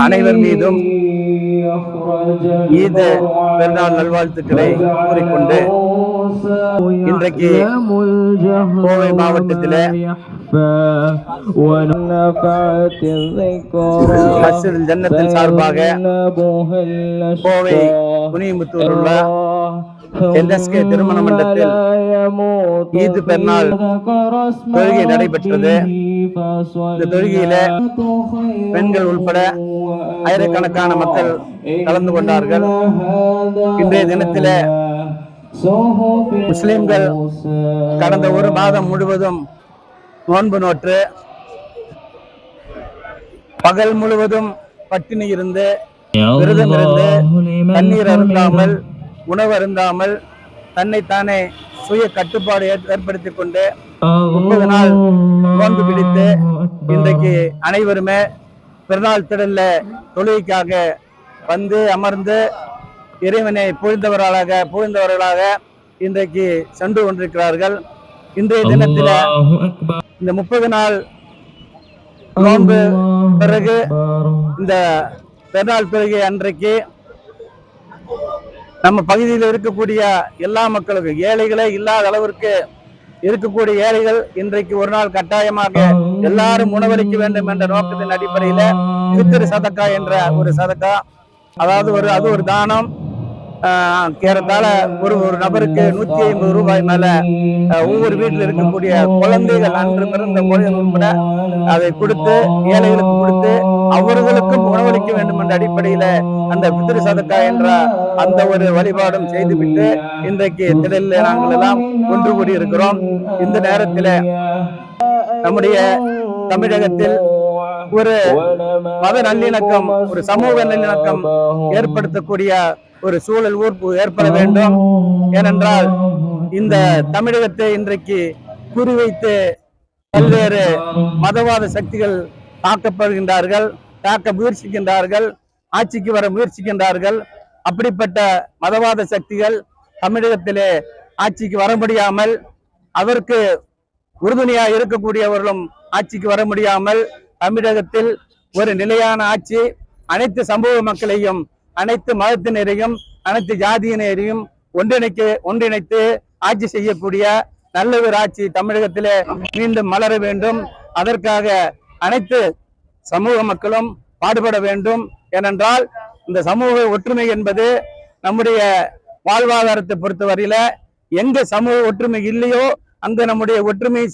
அனைவர் மீதும் ஈத் பெருநாள் நல்வாழ்த்துக்களை கூறிக்கொண்டு இன்றைக்கு கோவை மாவட்டத்தில் மஸ்ஜிதுல் ஜன்னத்தின் சார்பாக கோவை குனிமுத்தூர் உள்ள NSK திருமண மண்டபத்தில் ஈத் பெருநாள் தொழுகை நடைபெற்றது. இந்த தொழுகையில பெண்கள் உட்பட ஆயிரக்கணக்கான மக்கள் கலந்து கொண்டார்கள். இன்றைய தினத்தில முஸ்லிம்கள் கடந்த ஒரு மாதம் முழுவதும் நோன்பு நோற்று பகல் முழுவதும் பட்டினி இருந்து விரதம் இருந்து தண்ணீர் அருந்தாமல் உணவு அருந்தாமல் தன்னைத்தானே சுய கட்டுப்பாடு ஏற்படுத்திக் கொண்டு 30 நாள் நோன்பு பிடித்து இன்றைக்கு அனைவருமே பெருநாள் திடல்ல தொழுகைக்காக வந்து அமர்ந்து இறைவனை புகழ்ந்தவர்களாக இன்றைக்கு சென்று கொண்டிருக்கிறார்கள். இன்றைய தினத்தில இந்த 30 நாள் நோன்பு பிறகு இந்த பெருநாள் தொழுகை அன்றைக்கு நம்ம பகுதியில் இருக்கக்கூடிய எல்லா மக்களுக்கும் ஏழைகளே இல்லாத அளவிற்கு இருக்கக்கூடிய ஏழைகள் இன்றைக்கு ஒரு நாள் கட்டாயமாக எல்லாரும் உணவளிக்க வேண்டும் என்ற நோக்கத்தின் அடிப்படையில ஃபித்ர் சதக்கா என்ற ஒரு சதக்கா, அதாவது அது ஒரு தானம். ஏறத்தாழ ஒரு நபருக்கு 150 ரூபாய் மேல ஒவ்வொரு வீட்டில் இருக்கக்கூடிய குழந்தைகள் அன்று பிறந்த குழந்தைகள் உட்பட அதை கொடுத்து ஏழைகளுக்கு கொடுத்து அவர்களுக்கும் உணவளிக்க வேண்டும் என்ற அடிப்படையில அந்த ஃபித்ர் சதக்கா என்ற அந்த ஒரு வழிபாடும் செய்துவிட்டு இன்றைக்கு திடலில் நாங்கள் எல்லாம் ஒன்று கூடி இருக்கிறோம். இந்த நேரத்தில் நம்முடைய தமிழகத்தில் ஒரு மத நல்லிணக்கம், ஒரு சமூக நல்லிணக்கம் ஏற்படுத்தக்கூடிய ஒரு சூழல் ஏற்பட வேண்டும். ஏனென்றால் இந்த தமிழகத்தை இன்றைக்கு குறிவைத்து பல்வேறு மதவாத சக்திகள் தாக்க முயற்சிக்கின்றார்கள், ஆட்சிக்கு வர முயற்சிக்கின்றார்கள். அப்படிப்பட்ட மதவாத சக்திகள் தமிழகத்திலே ஆட்சிக்கு வர முடியாமல், அதற்கு உறுதுணையாக இருக்கக்கூடியவர்களும் ஆட்சிக்கு வர முடியாமல் தமிழகத்தில் ஒரு நிலையான ஆட்சி அனைத்து சமூக மக்களையும் அனைத்து மதத்தினரையும் அனைத்து ஜாதியினரையும் ஒன்றிணைத்து ஆட்சி செய்யக்கூடிய நல்ல ஒரு ஆட்சி தமிழகத்திலே மீண்டும் மலர வேண்டும். அதற்காக அனைத்து சமூக மக்களும் பாடுபட வேண்டும். ஏனென்றால் இந்த சமூக ஒற்றுமை என்பது நம்முடைய வாழ்வாதாரத்தை பொறுத்தவரையில எங்க சமூக ஒற்றுமை இல்லையோ அங்க நம்முடைய ஒற்றுமை